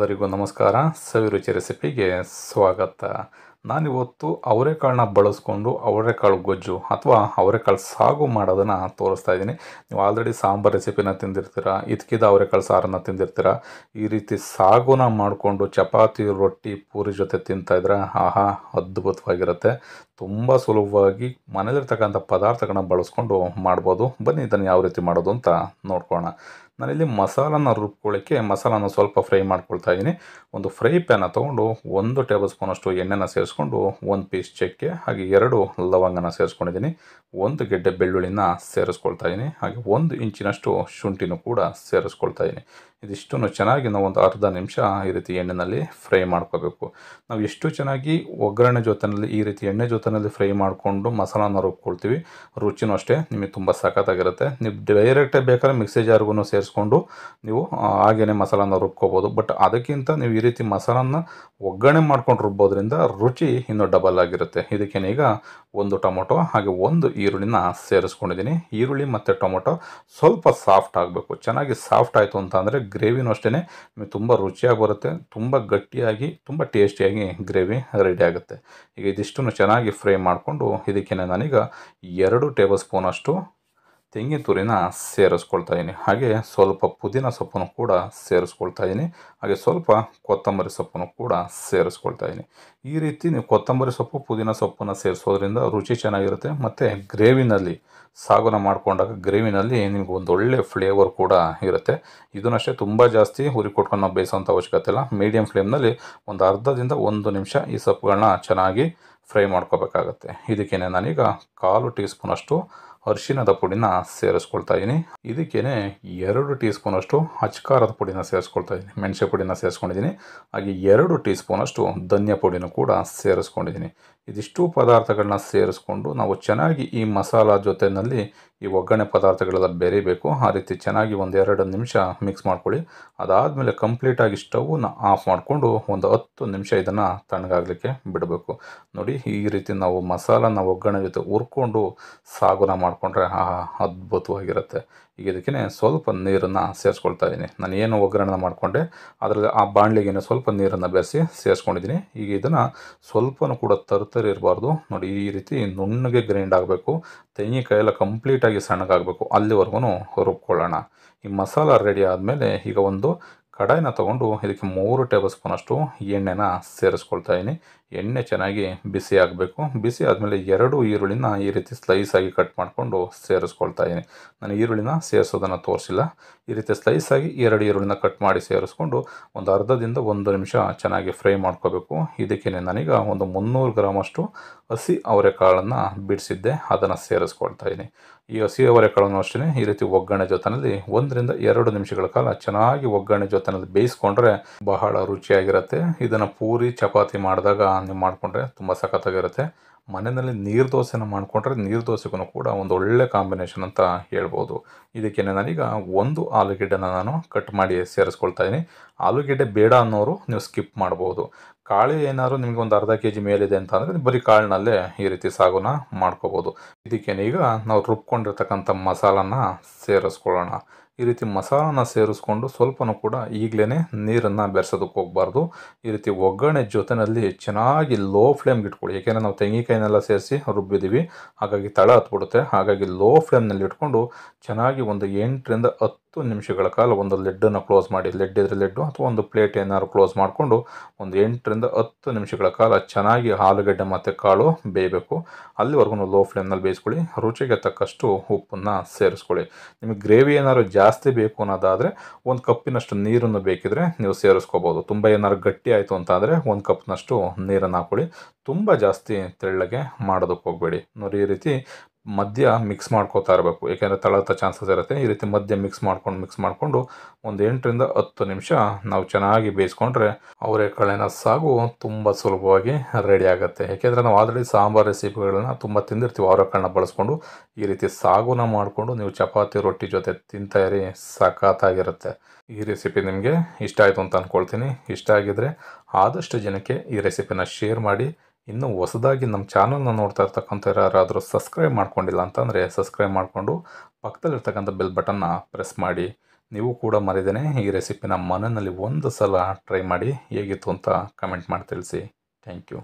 ಎಲ್ಲರಿಗೂ ನಮಸ್ಕಾರ. ಸವಿರುಚಿ ರೆಸಿಪಿಗೆ ಸ್ವಾಗತ. ನಾನಿವತ್ತು ಅವರೆಕಾಳನ್ನ ಬಳಸ್ಕೊಂಡು ಅವರೆಕಾಳು ಗೊಜ್ಜು ಅಥವಾ ಅವರೆಕಾಳು ಸಾಗು ಮಾಡೋದನ್ನು ತೋರಿಸ್ತಾ ಇದ್ದೀನಿ. ನೀವು ಆಲ್ರೆಡಿ ಸಾಂಬಾರು ರೆಸಿಪಿನ ತಿಂದಿರ್ತೀರ, ಇದಕ್ಕಿದ ಅವರೆಕಾಳು ಸಾರನ್ನು ತಿಂದಿರ್ತೀರ. ಈ ರೀತಿ ಸಾಗುನ ಮಾಡಿಕೊಂಡು ಚಪಾತಿ, ರೊಟ್ಟಿ, ಪೂರಿ ಜೊತೆ ತಿಂತಾಯಿದ್ರೆ ಆಹಾ ಅದ್ಭುತವಾಗಿರುತ್ತೆ. ತುಂಬ ಸುಲಭವಾಗಿ ಮನೇಲಿರ್ತಕ್ಕಂಥ ಪದಾರ್ಥಗಳನ್ನ ಬಳಸ್ಕೊಂಡು ಮಾಡ್ಬೋದು. ಬನ್ನಿ ಇದನ್ನು ಯಾವ ರೀತಿ ಮಾಡೋದು ಅಂತ ನೋಡ್ಕೊಳ್ಳೋಣ. ನಾನಿಲ್ಲಿ ಮಸಾಲನ ರುಬ್ಕೊಳ್ಳೋಕ್ಕೆ ಮಸಾಲಾನ ಸ್ವಲ್ಪ ಫ್ರೈ ಮಾಡ್ಕೊಳ್ತಾ ಇದ್ದೀನಿ. ಒಂದು ಫ್ರೈ ಪ್ಯಾನ ತೊಗೊಂಡು 1 ಟೇಬಲ್ ಸ್ಪೂನಷ್ಟು ಎಣ್ಣೆನ ಸೇರಿಸ್ಕೊಂಡು 1 ಪೀಸ್ ಚಕ್ಕೆ ಹಾಗೆ 2 ಲವಂಗನ ಸೇರಿಸ್ಕೊಂಡಿದ್ದೀನಿ. 1 ಗೆಡ್ಡೆ ಬೆಳ್ಳುಳ್ಳಿನ ಸೇರಿಸ್ಕೊಳ್ತಾ ಇದ್ದೀನಿ. ಹಾಗೆ 1 ಇಂಚಿನಷ್ಟು ಶುಂಠಿನೂ ಕೂಡ ಸೇರಿಸ್ಕೊಳ್ತಾ ಇದ್ದೀನಿ. ಇದಿಷ್ಟನ್ನು ಚೆನ್ನಾಗಿ ನಾವು ಒಂದು ಅರ್ಧ ನಿಮಿಷ ಈ ರೀತಿ ಎಣ್ಣೆಯಲ್ಲಿ ಫ್ರೈ ಮಾಡ್ಕೋಬೇಕು. ನಾವು ಎಷ್ಟು ಚೆನ್ನಾಗಿ ಒಗ್ಗರಣೆ ಜೊತೆಯಲ್ಲಿ ಈ ರೀತಿ ಎಣ್ಣೆ ಜೊತೆಯಲ್ಲಿ ಫ್ರೈ ಮಾಡಿಕೊಂಡು ಮಸಾಲಾನ ರುಬ್ಕೊಳ್ತೀವಿ, ರುಚಿನೂ ಅಷ್ಟೇ ನಿಮಗೆ ತುಂಬ ಸಖತ್ತಾಗಿರುತ್ತೆ. ನೀವು ಡೈರೆಕ್ಟಾಗಿ ಬೇಕಾದ್ರೆ ಮಿಕ್ಸಿ ಜಾರ್ಗೂ ಸೇರಿಸ್ಕೊಂಡು ನೀವು ಹಾಗೇ ಮಸಾಲಾನ ರುಬ್ಕೋಬೋದು. ಬಟ್ ಅದಕ್ಕಿಂತ ನೀವು ಈ ರೀತಿ ಮಸಾಲಾನ ಒಗ್ಗರಣೆ ಮಾಡ್ಕೊಂಡು ರುಬ್ಬೋದ್ರಿಂದ ರುಚಿ ಇನ್ನೂ ಡಬಲ್ ಆಗಿರುತ್ತೆ. ಇದಕ್ಕೇನೀಗ 1 ಟೊಮೊಟೊ ಹಾಗೆ 1 ಈರುಳ್ಳಿನ ಸೇರಿಸ್ಕೊಂಡಿದ್ದೀನಿ. ಈರುಳ್ಳಿ ಮತ್ತು ಟೊಮೊಟೊ ಸ್ವಲ್ಪ ಸಾಫ್ಟ್ ಆಗಬೇಕು. ಚೆನ್ನಾಗಿ ಸಾಫ್ಟ್ ಆಯಿತು ಅಂತ ಅಂದರೆ ಗ್ರೇವಿನೂ ಅಷ್ಟೇ ನಿಮಗೆ ತುಂಬ ರುಚಿಯಾಗಿ ಬರುತ್ತೆ, ತುಂಬ ಗಟ್ಟಿಯಾಗಿ ತುಂಬ ಟೇಸ್ಟಿಯಾಗಿ ಗ್ರೇವಿ ರೆಡಿ ಆಗುತ್ತೆ. ಈಗ ಇದಿಷ್ಟನ್ನು ಚೆನ್ನಾಗಿ ಫ್ರೈ ಮಾಡಿಕೊಂಡು ಇದಕ್ಕೇನೆ ನಾನೀಗ 2 ಟೇಬಲ್ ಸ್ಪೂನಷ್ಟು ತೆಂಗಿನ ತುರಿನ ಸೇರಿಸ್ಕೊಳ್ತಾ ಇದ್ದೀನಿ. ಹಾಗೆ ಸ್ವಲ್ಪ ಪುದೀನ ಸೊಪ್ಪನ್ನು ಕೂಡ ಸೇರಿಸ್ಕೊಳ್ತಾ ಇದ್ದೀನಿ. ಹಾಗೆ ಸ್ವಲ್ಪ ಕೊತ್ತಂಬರಿ ಸೊಪ್ಪನ್ನು ಕೂಡ ಸೇರಿಸ್ಕೊಳ್ತಾ ಇದ್ದೀನಿ. ಈ ರೀತಿ ನೀವು ಕೊತ್ತಂಬರಿ ಸೊಪ್ಪು, ಪುದೀನ ಸೊಪ್ಪನ್ನು ಸೇರಿಸೋದ್ರಿಂದ ರುಚಿ ಚೆನ್ನಾಗಿರುತ್ತೆ. ಮತ್ತು ಗ್ರೇವಿನಲ್ಲಿ ಸಾಗುನ ಮಾಡಿಕೊಂಡಾಗ ಗ್ರೇವಿನಲ್ಲಿ ನಿಮ್ಗೆ ಒಂದು ಒಳ್ಳೆ ಫ್ಲೇವರ್ ಕೂಡ ಇರುತ್ತೆ. ಇದನ್ನಷ್ಟೇ ತುಂಬ ಜಾಸ್ತಿ ಉರಿ ಕೊಟ್ಕೊಂಡು ನಾವು ಬೇಯಿಸೋಂಥ ಅವಶ್ಯಕತೆ ಇಲ್ಲ. ಮೀಡಿಯಮ್ ಫ್ಲೇಮ್ನಲ್ಲಿ ಒಂದು ಅರ್ಧದಿಂದ 1 ನಿಮಿಷ ಈ ಸೊಪ್ಪುಗಳನ್ನ ಚೆನ್ನಾಗಿ ಫ್ರೈ ಮಾಡ್ಕೋಬೇಕಾಗತ್ತೆ. ಇದಕ್ಕೇನೆ ನಾನೀಗ 1/4 ಟೀ ಸ್ಪೂನಷ್ಟು ಅರಿಶಿಣದ ಪುಡಿನ ಸೇರಿಸ್ಕೊಳ್ತಾ ಇದ್ದೀನಿ. ಇದಕ್ಕೇನೆ 2 ಟೀ ಸ್ಪೂನಷ್ಟು ಅಚ್ಕಾರದ ಪುಡಿನ ಸೇರಿಸ್ಕೊಳ್ತಾ ಇದ್ದೀನಿ. ಮೆಣಸೆ ಪುಡಿನ ಸೇರಿಸ್ಕೊಂಡಿದ್ದೀನಿ. ಹಾಗೆ 2 ಟೀ ಸ್ಪೂನಷ್ಟು ಧನಿಯಾ ಪುಡಿನೂ ಕೂಡ ಸೇರಿಸ್ಕೊಂಡಿದ್ದೀನಿ. ಇದಿಷ್ಟು ಪದಾರ್ಥಗಳನ್ನ ಸೇರಿಸ್ಕೊಂಡು ನಾವು ಚೆನ್ನಾಗಿ ಈ ಮಸಾಲ ಜೊತೆಯಲ್ಲಿ ಈ ಒಗ್ಗರಣೆ ಪದಾರ್ಥಗಳೆಲ್ಲ ಬೆರಿಬೇಕು. ಆ ರೀತಿ ಚೆನ್ನಾಗಿ 1-2 ನಿಮಿಷ ಮಿಕ್ಸ್ ಮಾಡ್ಕೊಳ್ಳಿ. ಅದಾದಮೇಲೆ ಕಂಪ್ಲೀಟಾಗಿ ಸ್ಟವ್ನ ಆಫ್ ಮಾಡಿಕೊಂಡು ಒಂದು 10 ನಿಮಿಷ ಇದನ್ನು ತಣ್ಣಗಾಗಲಿಕ್ಕೆ ಬಿಡಬೇಕು. ನೋಡಿ, ಈ ರೀತಿ ನಾವು ಮಸಾಲಾನ ಒಗ್ಗರಣೆ ಜೊತೆ ಹುರ್ಕೊಂಡು ಸಾಗುನ ಮಾಡಿಕೊಂಡ್ರೆ ಅದ್ಭುತವಾಗಿರುತ್ತೆ. ಈಗ ಇದಕ್ಕೆ ಸ್ವಲ್ಪ ನೀರನ್ನು ಸೇರಿಸ್ಕೊಳ್ತಾ ಇದ್ದೀನಿ. ನಾನು ಏನು ಒಗ್ಗರಣೆ ಮಾಡಿಕೊಂಡೆ ಅದರಲ್ಲಿ ಆ ಬಾಣಲಿಗೆ ಸ್ವಲ್ಪ ನೀರನ್ನು ಬೆರೆಸಿ ಸೇರಿಸ್ಕೊಂಡಿದ್ದೀನಿ. ಈಗ ಇದನ್ನು ಸ್ವಲ್ಪನೂ ಕೂಡ ತರ್ತರಿ ಇರಬಾರ್ದು. ನೋಡಿ, ಈ ರೀತಿ ನುಣ್ಣಗೆ ಗ್ರೈಂಡ್ ಆಗಬೇಕು. ತೆಂಗಿನಕಾಯಿ ಎಲ್ಲ ಕಂಪ್ಲೀಟಾಗಿ ಸಣ್ಣಗಾಗಬೇಕು. ಅಲ್ಲಿವರೆಗೂ ರುಬ್ಕೊಳ್ಳೋಣ. ಈ ಮಸಾಲ ರೆಡಿ ಆದಮೇಲೆ ಈಗ ಒಂದು ಕಡಾಯಿನ ತೊಗೊಂಡು ಇದಕ್ಕೆ 3 ಟೇಬಲ್ ಸ್ಪೂನಷ್ಟು ಎಣ್ಣೆನ ಸೇರಿಸ್ಕೊಳ್ತಾ ಇದ್ದೀನಿ. ಎಣ್ಣೆ ಚೆನ್ನಾಗಿ ಬಿಸಿ ಆಗಬೇಕು. ಬಿಸಿ ಆದಮೇಲೆ 2 ಈರುಳ್ಳಿನ ಈ ರೀತಿ ಸ್ಲೈಸಾಗಿ ಕಟ್ ಮಾಡಿಕೊಂಡು ಸೇರಿಸ್ಕೊಳ್ತಾ ಇದ್ದೀನಿ. ನಾನು ಈರುಳ್ಳಿನ ಸೇರಿಸೋದನ್ನು ತೋರಿಸಿಲ್ಲ. ಈ ರೀತಿ ಸ್ಲೈಸಾಗಿ 2 ಈರುಳ್ಳಿನ ಕಟ್ ಮಾಡಿ ಸೇರಿಸ್ಕೊಂಡು ಒಂದು ಅರ್ಧದಿಂದ 1 ನಿಮಿಷ ಚೆನ್ನಾಗಿ ಫ್ರೈ ಮಾಡ್ಕೋಬೇಕು. ಇದಕ್ಕೆ ನಾನೀಗ ಒಂದು 300 ಗ್ರಾಮಷ್ಟು ಹಸಿ ಅವರೆಕಾಳನ್ನು ಬಿಡಿಸಿದ್ದೆ, ಅದನ್ನು ಸೇರಿಸ್ಕೊಳ್ತಾ ಇದ್ದೀನಿ. ಈ ಹಸಿ ಅವರೆಕಾಳನ್ನು ಅಷ್ಟೇ ಈ ರೀತಿ ಒಗ್ಗರಣೆ ಜೊತೆಯಲ್ಲಿ 1-2 ನಿಮಿಷಗಳ ಕಾಲ ಚೆನ್ನಾಗಿ ಒಗ್ಗರಣೆ ಜೊತೆಯಲ್ಲಿ ಬೇಯಿಸ್ಕೊಂಡ್ರೆ ಬಹಳ ರುಚಿಯಾಗಿರುತ್ತೆ. ಇದನ್ನು ಪೂರಿ, ಚಪಾತಿ ಮಾಡಿದಾಗ ನೀವು ಮಾಡಿಕೊಂಡ್ರೆ ತುಂಬ ಸಖತ್ತಾಗಿರುತ್ತೆ. ಮನೆಯಲ್ಲಿ ನೀರು ದೋಸೆನ ಮಾಡಿಕೊಂಡ್ರೆ ನೀರು ದೋಸೆಗೂ ಕೂಡ ಒಂದು ಒಳ್ಳೆ ಕಾಂಬಿನೇಷನ್ ಅಂತ ಹೇಳ್ಬೋದು. ಇದಕ್ಕೆ ನಾನೀಗ 1 ಆಲೂಗೆಡ್ಡೆನ ನಾನು ಕಟ್ ಮಾಡಿ ಸೇರಿಸ್ಕೊಳ್ತಾ ಇದ್ದೀನಿ. ಆಲೂಗೆಡ್ಡೆ ಬೇಡ ಅನ್ನೋರು ನೀವು ಸ್ಕಿಪ್ ಮಾಡ್ಬೋದು. ಕಾಳು ಏನಾದ್ರು ನಿಮಗೆ ಒಂದು ಅರ್ಧ kg ಮೇಲಿದೆ ಅಂತ ಅಂದರೆ ಬರೀ ಕಾಳಿನಲ್ಲೇ ಈ ರೀತಿ ಸಾಗುನ ಮಾಡ್ಕೋಬೋದು. ಇದಕ್ಕೇನೀಗ ನಾವು ರುಬ್ಕೊಂಡಿರ್ತಕ್ಕಂಥ ಮಸಾಲಾನ ಸೇರಿಸ್ಕೊಳ್ಳೋಣ. ಈ ರೀತಿ ಮಸಾಲಾನ ಸೇರಿಸ್ಕೊಂಡು ಸ್ವಲ್ಪನೂ ಕೂಡ ಈಗಲೇ ನೀರನ್ನು ಬೆರೆಸೋದಕ್ಕೆ ಹೋಗಬಾರ್ದು. ಈ ರೀತಿ ಒಗ್ಗರಣೆ ಜೊತೆಯಲ್ಲಿ ಚೆನ್ನಾಗಿ ಲೋ ಫ್ಲೇಮ್ಗೆ ಇಟ್ಕೊಳ್ಳಿ. ಏಕೆಂದರೆ ನಾವು ತೆಂಗಿನಕಾಯಿನೆಲ್ಲ ಸೇರಿಸಿ ರುಬ್ಬಿದ್ದೀವಿ, ಹಾಗಾಗಿ ತಳ ಹತ್ಬಿಡುತ್ತೆ. ಹಾಗಾಗಿ ಲೋ ಫ್ಲೇಮ್ನಲ್ಲಿ ಇಟ್ಕೊಂಡು ಚೆನ್ನಾಗಿ ಒಂದು 8-10 ನಿಮಿಷಗಳ ಕಾಲ ಒಂದು ಲಿಡ್ಡನ್ನು ಕ್ಲೋಸ್ ಮಾಡಿ, ಲಿಡ್ ಇದ್ರೆ ಲಿಡ್ಡು ಅಥವಾ ಒಂದು ಪ್ಲೇಟ್ ಏನಾದ್ರು ಕ್ಲೋಸ್ ಮಾಡಿಕೊಂಡು ಒಂದು 8-10 ನಿಮಿಷಗಳ ಕಾಲ ಚೆನ್ನಾಗಿ ಆಲೂಗಡ್ಡೆ ಮತ್ತು ಕಾಳು ಬೇಯಬೇಕು. ಅಲ್ಲಿವರೆಗೂ ಲೋ ಫ್ಲೇಮ್ನಲ್ಲಿ ಬೇಯಿಸ್ಕೊಳ್ಳಿ. ರುಚಿಗೆ ತಕ್ಕಷ್ಟು ಉಪ್ಪನ್ನು ಸೇರಿಸ್ಕೊಳ್ಳಿ. ನಿಮಗೆ ಗ್ರೇವಿ ಏನಾದ್ರು ಜಾಸ್ತಿ ಬೇಕು ಅನ್ನೋದಾದರೆ 1 ಕಪ್ಪಿನಷ್ಟು ನೀರನ್ನು ಬೇಕಿದ್ರೆ ನೀವು ಸೇರಿಸ್ಕೋಬೋದು. ತುಂಬ ಏನಾದ್ರು ಗಟ್ಟಿ ಆಯಿತು ಅಂತ ಅಂದರೆ 1 ಕಪ್ನಷ್ಟು ನೀರನ್ನು ಹಾಕ್ಕೊಳ್ಳಿ. ತುಂಬ ಜಾಸ್ತಿ ತೆಳ್ಳಗೆ ಮಾಡೋದಕ್ಕೆ ಹೋಗಬೇಡಿ. ನೋಡಿ, ಈ ರೀತಿ ಮಧ್ಯ ಮಿಕ್ಸ್ ಮಾಡ್ಕೋತಾ ಇರಬೇಕು. ಏಕೆಂದರೆ ತಳತ ಚಾನ್ಸಸ್ ಇರುತ್ತೆ. ಈ ರೀತಿ ಮಧ್ಯ ಮಿಕ್ಸ್ ಮಾಡಿಕೊಂಡು ಒಂದು 8-10 ನಿಮಿಷ ನಾವು ಚೆನ್ನಾಗಿ ಬೇಯಿಸ್ಕೊಂಡ್ರೆ ಅವರೆಕಾಳಿನ ಸಾಗು ತುಂಬ ಸುಲಭವಾಗಿ ರೆಡಿ ಆಗುತ್ತೆ. ಏಕೆಂದರೆ ನಾವು ಆಲ್ರೆಡಿ ಸಾಂಬಾರು ರೆಸಿಪಿಗಳನ್ನ ತುಂಬ ತಿಂದಿರ್ತೀವಿ. ಅವರೆಕಾಳನ್ನ ಬಳಸ್ಕೊಂಡು ಈ ರೀತಿ ಸಾಗುನ ಮಾಡಿಕೊಂಡು ನೀವು ಚಪಾತಿ, ರೊಟ್ಟಿ ಜೊತೆ ತಿಂತಾಯಿರಿ, ಸಖತ್ತಾಗಿರುತ್ತೆ. ಈ ರೆಸಿಪಿ ನಿಮಗೆ ಇಷ್ಟ ಆಯಿತು ಅಂತ ಅಂದ್ಕೊಳ್ತೀನಿ. ಇಷ್ಟ ಆಗಿದರೆ ಆದಷ್ಟು ಜನಕ್ಕೆ ಈ ರೆಸಿಪಿನ ಶೇರ್ ಮಾಡಿ. ಇನ್ನೂ ಹೊಸದಾಗಿ ನಮ್ಮ ಚಾನಲ್ನ ನೋಡ್ತಾ ಇರ್ತಕ್ಕಂಥ ಯಾರಾದರೂ ಸಬ್ಸ್ಕ್ರೈಬ್ ಮಾಡ್ಕೊಂಡಿಲ್ಲ ಅಂತಂದರೆ ಸಬ್ಸ್ಕ್ರೈಬ್ ಮಾಡಿಕೊಂಡು ಪಕ್ಕದಲ್ಲಿರ್ತಕ್ಕಂಥ ಬೆಲ್ ಬಟನ್ನ ಪ್ರೆಸ್ ಮಾಡಿ. ನೀವು ಕೂಡ ಮರಿದೇನೆ ಈ ರೆಸಿಪಿನ ಮನೆಯಲ್ಲಿ ಒಂದು ಸಲ ಟ್ರೈ ಮಾಡಿ ಹೇಗಿತ್ತು ಅಂತ ಕಮೆಂಟ್ ಮಾಡಿ ತಿಳಿಸಿ. Thank you.